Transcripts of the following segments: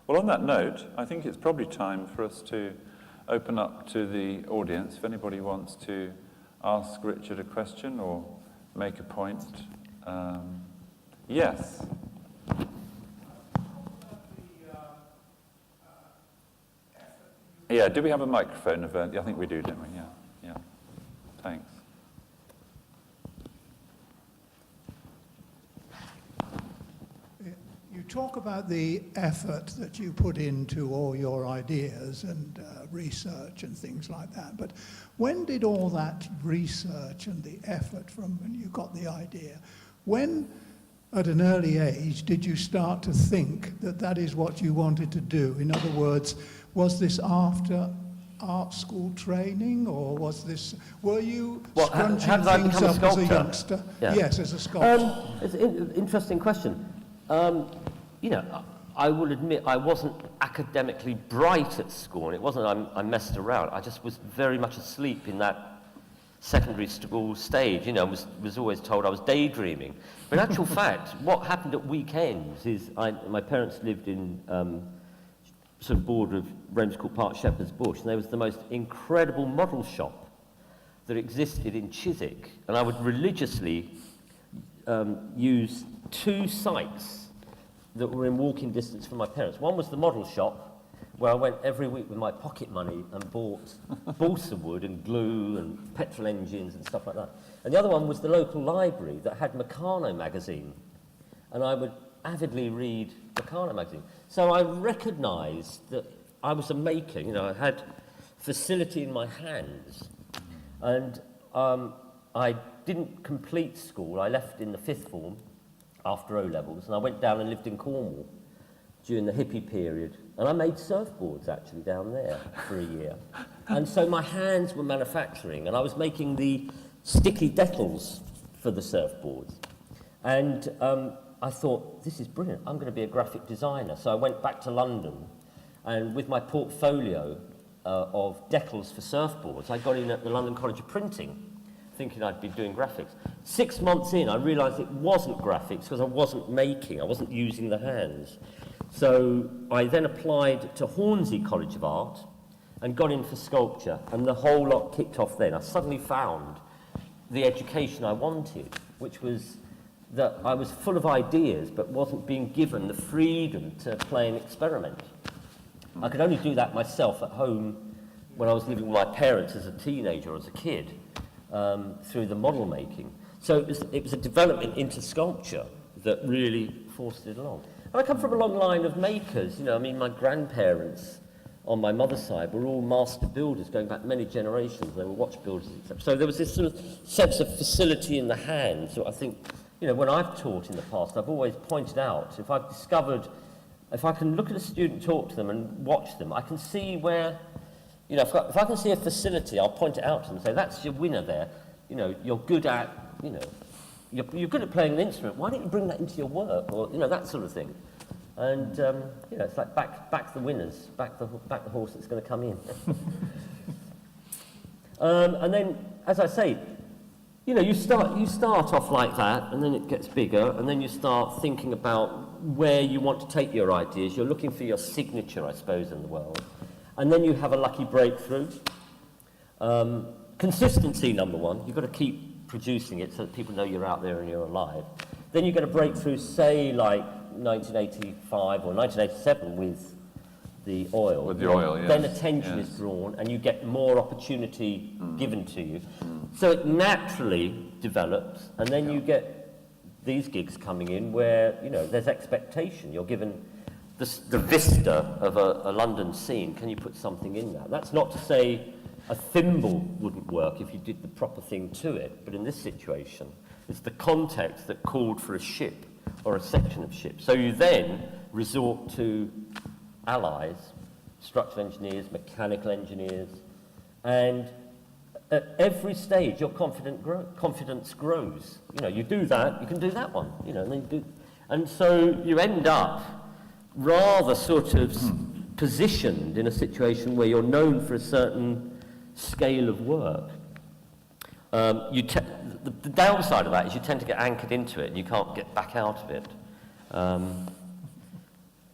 Well, on that note, I think it's probably time for us to open up to the audience. If anybody wants to ask Richard a question or make a point. Yes. Yeah, do we have a microphone? I think we do, don't we? Yeah. Thanks. You talk about the effort that you put into all your ideas and research and things like that, but when did all that research and the effort from when you got the idea, when at an early age did you start to think that that is what you wanted to do? In other words, was this after art school training, or were you scrunching things up as a youngster? Yeah. Yes, as a sculptor. It's an interesting question. I will admit I wasn't academically bright at school, and it wasn't I messed around. I just was very much asleep in that secondary school stage. Was always told I was daydreaming. But in actual fact, what happened at weekends is my parents lived in sort of border of Ramscourt Park, Shepherd's Bush, and there was the most incredible model shop that existed in Chiswick, and I would religiously use two sites that were in walking distance from my parents. One was the model shop, where I went every week with my pocket money and bought balsa wood and glue and petrol engines and stuff like that. And the other one was the local library that had Meccano magazine, and I would avidly read Meccano magazine. So I recognised that I was a maker. I had facility in my hands, and I didn't complete school. I left in the 5th form after O-levels, and I went down and lived in Cornwall during the hippie period, and I made surfboards actually down there for a year. And so my hands were manufacturing, and I was making the sticky decals for the surfboards. And I thought, this is brilliant, I'm going to be a graphic designer. So I went back to London, and with my portfolio of decals for surfboards, I got in at the London College of Printing, thinking I'd be doing graphics. 6 months in, I realised it wasn't graphics because I wasn't using the hands. So I then applied to Hornsey College of Art and got in for sculpture, and the whole lot kicked off then. I suddenly found the education I wanted, which was that I was full of ideas but wasn't being given the freedom to play and experiment. I could only do that myself at home when I was living with my parents as a teenager or as a kid. Through the model making. So it was a development into sculpture that really forced it along. And I come from a long line of makers. My grandparents on my mother's side were all master builders going back many generations. They were watch builders, etc. So there was this sort of sense of facility in the hand. So I think, when I've taught in the past, I've always pointed out, if I can look at a student, talk to them and watch them, I can see where if I can see a facility, I'll point it out to them and say, that's your winner there. You're good at, you're good at playing an instrument. Why don't you bring that into your work? Or, that sort of thing. And, it's like back the winners, back the horse that's going to come in. And then, as I say, you start off like that, and then it gets bigger, and then you start thinking about where you want to take your ideas. You're looking for your signature, I suppose, in the world. And then you have a lucky breakthrough. Consistency, number one. You've got to keep producing it so that people know you're out there and you're alive. Then you get a breakthrough, say, like 1985 or 1987 with the oil. With the oil, yes. Then attention is drawn and you get more opportunity given to you. So it naturally develops, and then you get these gigs coming in where, there's expectation. You're given the vista of a London scene. Can you put something in that? That's not to say a thimble wouldn't work if you did the proper thing to it, but in this situation, it's the context that called for a ship or a section of ship. So you then resort to allies, structural engineers, mechanical engineers, and at every stage your confidence grows. You do that, you can do that one, and so you end up rather sort of positioned in a situation where you're known for a certain scale of work. The downside of that is you tend to get anchored into it and you can't get back out of it.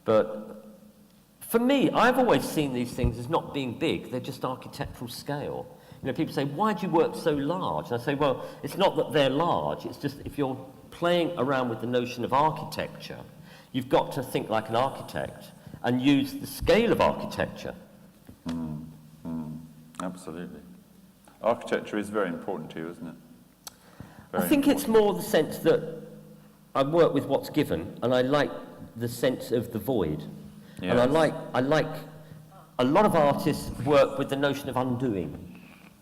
But For me, I've always seen these things as not being big, they're just architectural scale. You know, people say, why do you work so large? And I say, well, it's not that they're large, it's just if you're playing around with the notion of architecture, you've got to think like an architect and use the scale of architecture. Absolutely. Architecture is very important to you, isn't it? I think it's more the sense that I work with what's given, and I like the sense of the void. Yes. And I like a lot of artists work with the notion of undoing.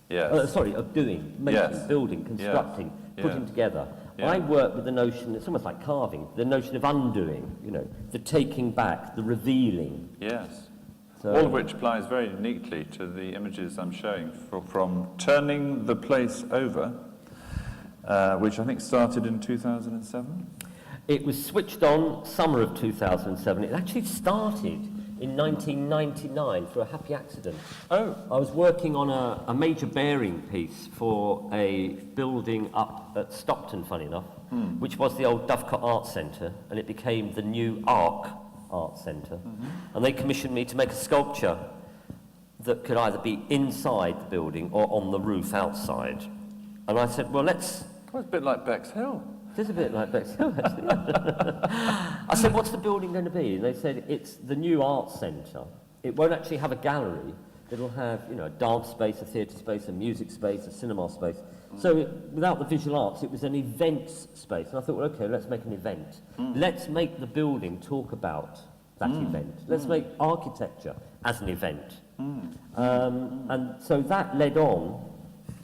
Yes. Of doing, making, Yes. building, constructing, putting Yes. together. Yeah. I work with the notion, it's almost like carving, the notion of undoing, you know, the taking back, the revealing. Yes. So, All of which applies very neatly to the images I'm showing from turning the place over, which I think started in 2007. it was switched on summer of 2007. It actually started in 1999 through a happy accident. Oh. I was working on a major bearing piece for a building up at Stockton, funny enough, which was the old Dovecot Art Centre, and it became the new Arc Art Centre. And they commissioned me to make a sculpture that could either be inside the building or on the roof outside. And I said, well, let's... Well, it's a bit like Bexhill. It is a bit like Bexhill, actually. I said, what's the building going to be? And they said, it's the new art centre. It won't actually have a gallery. It'll have, you know, a dance space, a theatre space, a music space, a cinema space. So without the visual arts, it was an events space. And I thought, well, okay, let's make an event. Let's make the building talk about that event. Let's make architecture as an event. And so that led on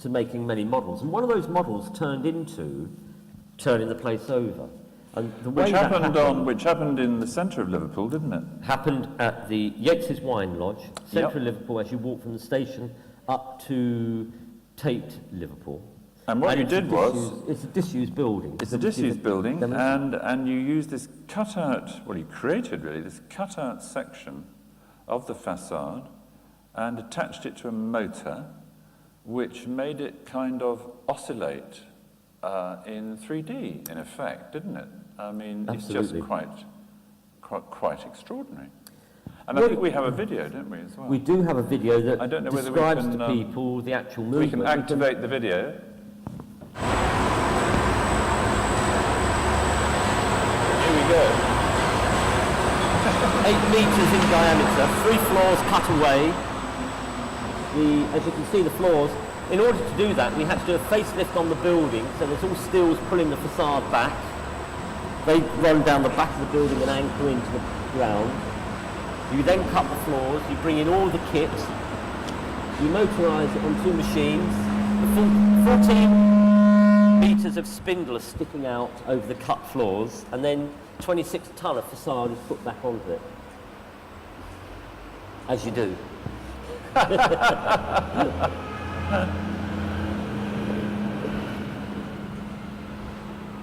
to making many models. And one of those models turned into turning the place over. And the way Which happened in the centre of Liverpool, didn't it? happened at the Yates's Wine Lodge, centre of Liverpool, as you walk from the station up to Tate, Liverpool. And what you did was... It's a disused building. It's a disused building, Demolition. and you used this cut-out, well, you created, really, this cut-out section of the facade and attached it to a motor, which made it kind of oscillate in 3D, in effect, didn't it? I mean, Absolutely. it's just quite extraordinary. And I think we have a video, don't we, as well? We do have a video that I don't know whether we describes can, to people the actual movement. We can activate the video. Here we go. 8 metres in diameter, 3 floors cut away. As you can see, the floors. In order to do that, we had to do a facelift on the building, so there's all steels pulling the facade back. They run down the back of the building and anchor into the ground. You then cut the floors, you bring in all the kit, you motorise it on 2 machines. The 14 metres of spindle are sticking out over the cut floors, and then 26 tonne of facade is put back onto it. As you do.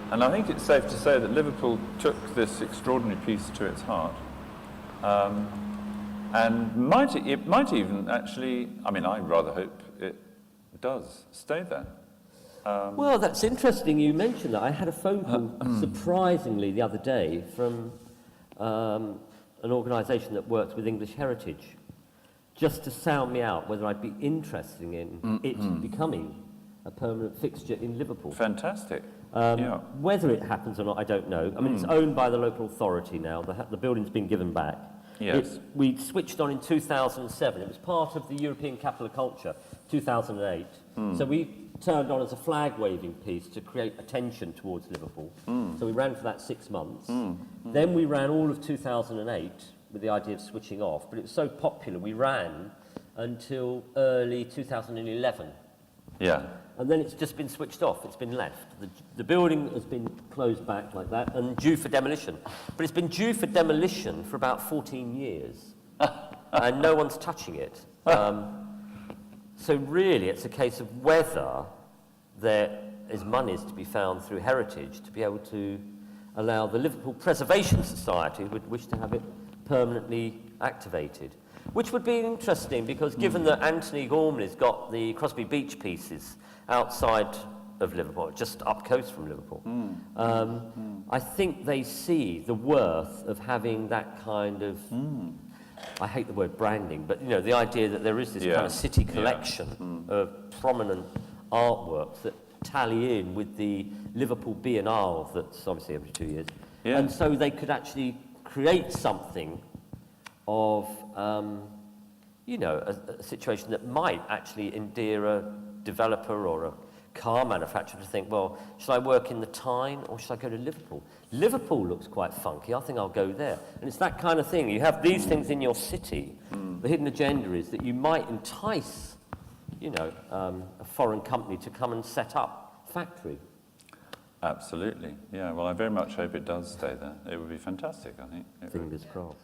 And I think it's safe to say that Liverpool took this extraordinary piece to its heart, and it might even actually, I mean, I rather hope it does stay there. Well, that's interesting you mentioned that. I had a phone call, surprisingly, the other day from an organisation that works with English heritage, just to sound me out whether I'd be interested in it becoming a permanent fixture in Liverpool. Fantastic. Whether it happens or not, I don't know. I mean, it's owned by the local authority now. The building's been given back. Yes. We switched on in 2007. It was part of the European Capital of Culture, 2008. So we turned on as a flag-waving piece to create attention towards Liverpool. So we ran for that 6 months. Then we ran all of 2008 with the idea of switching off, but it was so popular we ran until early 2011. Yeah. And then it's just been switched off, it's been left. The building has been closed back like that and due for demolition. But it's been due for demolition for about 14 years. And no one's touching it. So really it's a case of whether there is monies to be found through heritage to be able to allow the Liverpool Preservation Society, who would wish to have it permanently activated. Which would be interesting because given that Anthony Gormley's got the Crosby Beach pieces outside of Liverpool, just up coast from Liverpool, I think they see the worth of having that kind of I hate the word branding, but you know, the idea that there is this kind of city collection of prominent artworks that tally in with the Liverpool Biennale that's obviously every 2 years. Yeah. And so they could actually create something of, you know, a situation that might actually endear a developer or a car manufacturer to think, well, should I work in the Tyne or should I go to Liverpool? Liverpool looks quite funky, I think I'll go there. And it's that kind of thing. You have these things in your city. The hidden agenda is that you might entice, you know, a foreign company to come and set up a factory. Absolutely. Yeah, well, I very much hope it does stay there. It would be fantastic, I think. Fingers crossed.